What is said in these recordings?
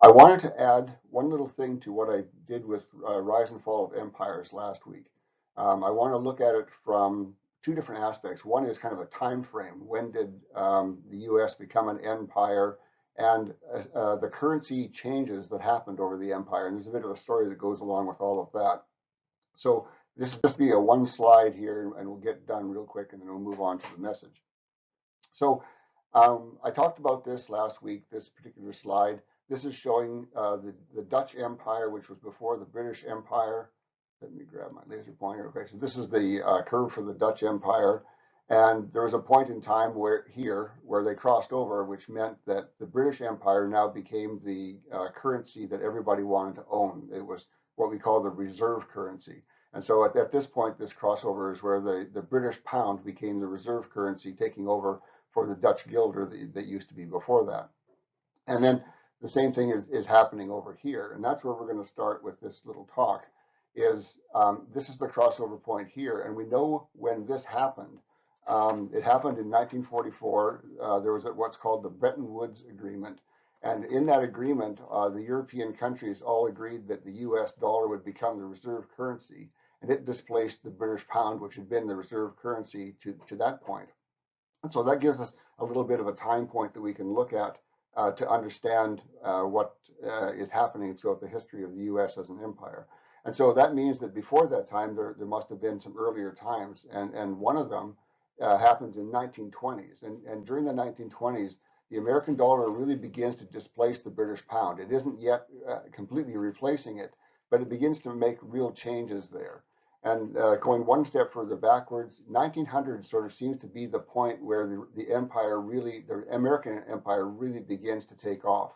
I wanted to add one little thing to what I did with Rise and Fall of Empires last week. I want to look at it from two different aspects. One is kind of a time frame. When did the U.S. become an empire, and the currency changes that happened over the empire? And there's a bit of a story that goes along with all of that. So this will just be a one slide here, and we'll get done real quick, and then we'll move on to the message. So I talked about this last week, this particular slide. This is showing the Dutch Empire, which was before the British Empire. Let me grab my laser pointer. Okay, so this is the curve for the Dutch Empire. And there was a point in time where they crossed over, which meant that the British Empire now became the currency that everybody wanted to own. It was what we call the reserve currency. And so at this point, this crossover is where the British pound became the reserve currency, taking over for the Dutch guilder that used to be before that. And then the same thing is happening over here. And that's where we're going to start with this little talk is this is the crossover point here. And we know when this happened. It happened in 1944. There was what's called the Bretton Woods Agreement. And in that agreement, the European countries all agreed that the US dollar would become the reserve currency. And it displaced the British pound, which had been the reserve currency to that point. And so that gives us a little bit of a time point that we can look at to understand what is happening throughout the history of the US as an empire. And so that means that before that time, there must have been some earlier times. And one of them happens in 1920s. And during the 1920s, the American dollar really begins to displace the British pound. It isn't yet completely replacing it, but it begins to make real changes there. And going one step further backwards, 1900 sort of seems to be the point where the empire really, the American empire really begins to take off.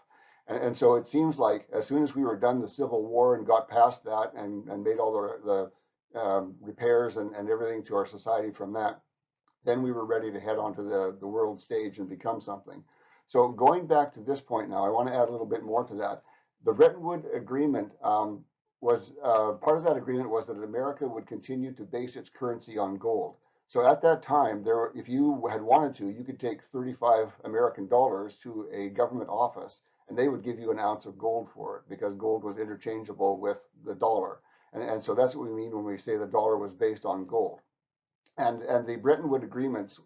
And so it seems like as soon as we were done the Civil War and got past that and made all the repairs and everything to our society from that, then we were ready to head onto the world stage and become something. So going back to this point now, I want to add a little bit more to that. The Bretton Woods Agreement was part of that agreement was that America would continue to base its currency on gold. So at that time, if you had wanted to, you could take 35 American dollars to a government office, and they would give you an ounce of gold for it because gold was interchangeable with the dollar. And so that's what we mean when we say the dollar was based on gold. And the Bretton Woods agreements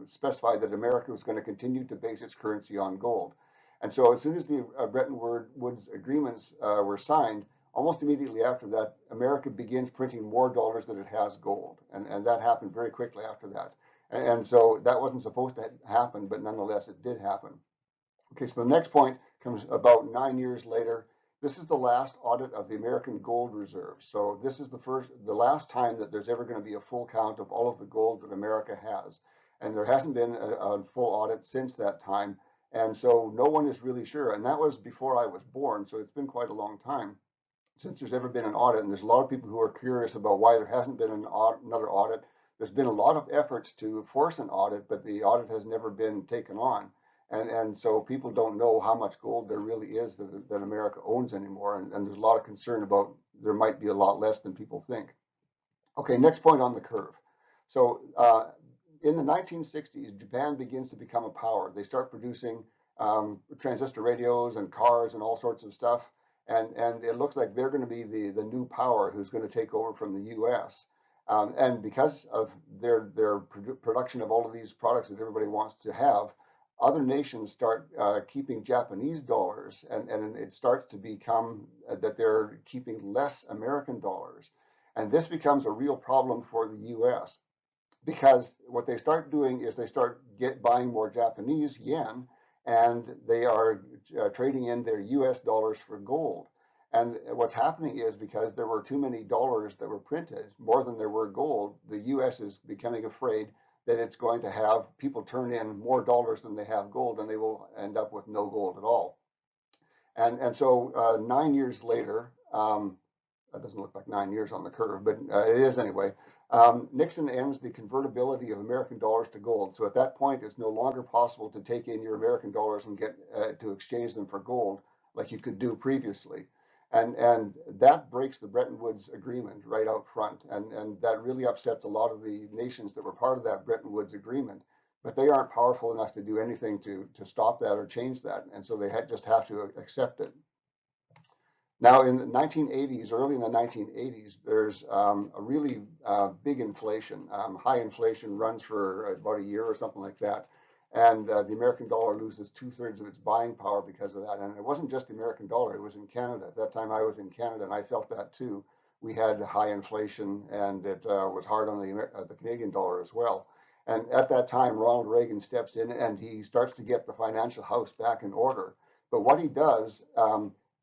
specified that America was going to continue to base its currency on gold. And so as soon as the Bretton Woods agreements were signed, almost immediately after that, America begins printing more dollars than it has gold. And that happened very quickly after that. And so that wasn't supposed to happen, but nonetheless, it did happen. Okay, so the next point comes about 9 years later. This is the last audit of the American gold reserves. So this is the last time that there's ever going to be a full count of all of the gold that America has. And there hasn't been a full audit since that time. And so no one is really sure. And that was before I was born. So it's been quite a long time since there's ever been an audit. And there's a lot of people who are curious about why there hasn't been another audit. There's been a lot of efforts to force an audit, but the audit has never been taken on. And so people don't know how much gold there really is that America owns anymore. And there's a lot of concern about there might be a lot less than people think. Okay, next point on the curve. So in the 1960s, Japan begins to become a power. They start producing transistor radios and cars and all sorts of stuff. And it looks like they're going to be the new power who's going to take over from the US. And because of their production of all of these products that everybody wants to have, other nations start keeping Japanese dollars, and it starts to become that they're keeping less American dollars. And this becomes a real problem for the US because what they start doing is they start buying more Japanese yen and they are trading in their US dollars for gold. And what's happening is because there were too many dollars that were printed, more than there were gold, the US is becoming afraid that it's going to have people turn in more dollars than they have gold and they will end up with no gold at all. And so 9 years later, that doesn't look like 9 years on the curve, but it is anyway. Nixon ends the convertibility of American dollars to gold. So at that point, it's no longer possible to take in your American dollars and get to exchange them for gold like you could do previously. And that breaks the Bretton Woods Agreement right out front. And that really upsets a lot of the nations that were part of that Bretton Woods Agreement but they aren't powerful enough to do anything to stop that or change that, and so they just have to accept it. Now, in the 1980s, early in the 1980s, there's a really big inflation. High inflation runs for about a year or something like that. And the American dollar loses 2/3 of its buying power because of that. And it wasn't just the American dollar, it was in Canada. At that time, I was in Canada and I felt that too. We had high inflation and it was hard on the Canadian dollar as well. And at that time, Ronald Reagan steps in and he starts to get the financial house back in order. But what he does,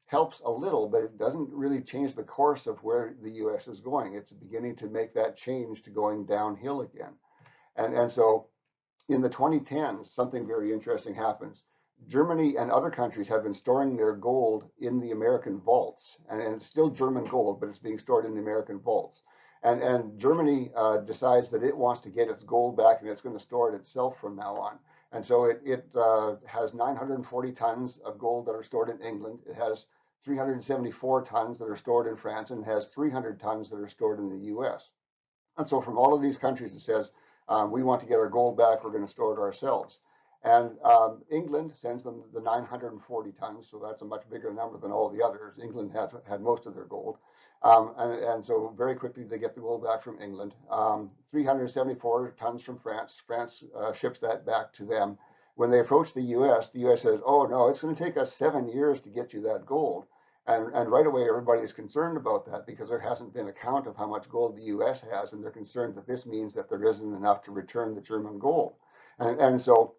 helps a little, but it doesn't really change the course of where the U.S. is going. It's beginning to make that change to going downhill again. And so in the 2010s, something very interesting happens. Germany and other countries have been storing their gold in the American vaults, and it's still German gold, but it's being stored in the American vaults. And Germany decides that it wants to get its gold back, and it's going to store it itself from now on. And so it has 940 tons of gold that are stored in England. It has 374 tons that are stored in France, and has 300 tons that are stored in the US. And so from all of these countries, it says, we want to get our gold back, we're going to store it ourselves. And England sends them the 940 tons, so that's a much bigger number than all the others. England had most of their gold. And so very quickly they get the gold back from England. 374 tons from France. France ships that back to them. When they approach the US says, oh no, it's going to take us 7 years to get you that gold. And right away, everybody is concerned about that because there hasn't been a count of how much gold the U.S. has, and they're concerned that this means that there isn't enough to return the German gold. And so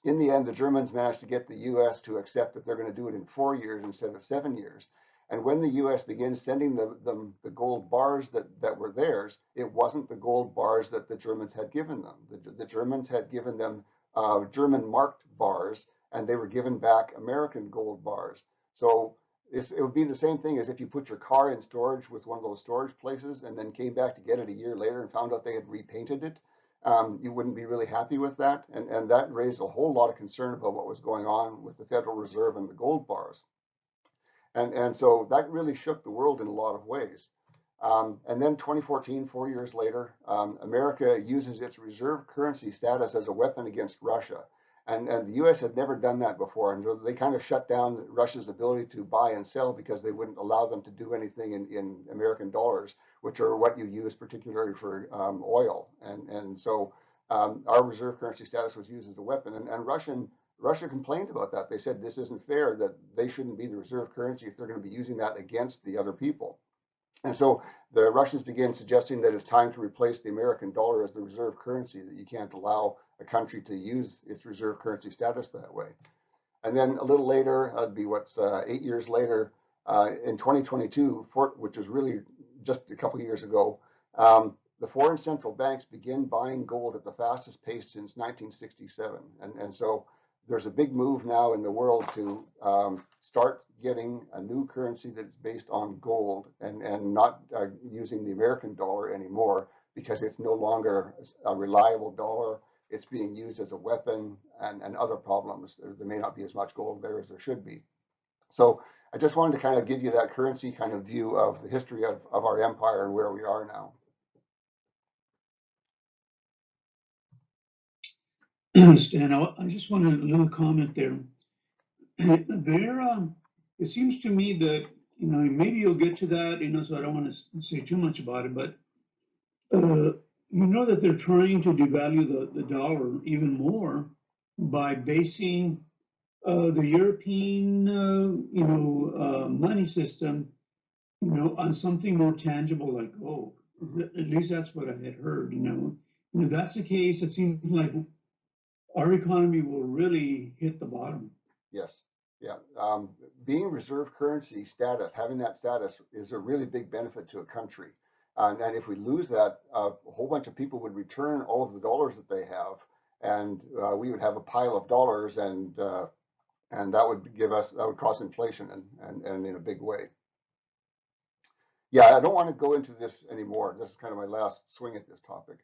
in the end, the Germans managed to get the U.S. to accept that they're going to do it in 4 years instead of 7 years. And when the U.S. begins sending the gold bars that were theirs, it wasn't the gold bars that the Germans had given them. The Germans had given them German marked bars, and they were given back American gold bars. So it would be the same thing as if you put your car in storage with one of those storage places and then came back to get it a year later and found out they had repainted it. You wouldn't be really happy with that. And that raised a whole lot of concern about what was going on with the Federal Reserve and the gold bars. And so that really shook the world in a lot of ways. And then 2014, 4 years later, America uses its reserve currency status as a weapon against Russia. And the U.S. had never done that before. And they kind of shut down Russia's ability to buy and sell because they wouldn't allow them to do anything in American dollars, which are what you use particularly for oil. And so our reserve currency status was used as a weapon. And Russia complained about that. They said this isn't fair, that they shouldn't be the reserve currency if they're going to be using that against the other people. And so the Russians began suggesting that it's time to replace the American dollar as the reserve currency, that you can't allow a country to use its reserve currency status that way. And then a little later, it'd be 8 years later, in 2022, which was really just a couple of years ago, the foreign central banks begin buying gold at the fastest pace since 1967. And so there's a big move now in the world to start getting a new currency that's based on gold and not using the American dollar anymore because it's no longer a reliable dollar. It's being used as a weapon and other problems. There may not be as much gold there as there should be. So I just wanted to kind of give you that currency kind of view of the history of our empire and where we are now. Stan, I just want a little comment there. It seems to me that, maybe you'll get to that, so I don't want to say too much about it, but that they're trying to devalue the dollar even more by basing the European, money system, on something more tangible like gold. At least that's what I had heard, If that's the case, it seems like our economy will really hit the bottom. Yes. Yeah. Being reserve currency status, having that status is a really big benefit to a country. And if we lose that, a whole bunch of people would return all of the dollars that they have, and we would have a pile of dollars, and that would cause inflation and in a big way. Yeah, I don't want to go into this anymore. This is kind of my last swing at this topic.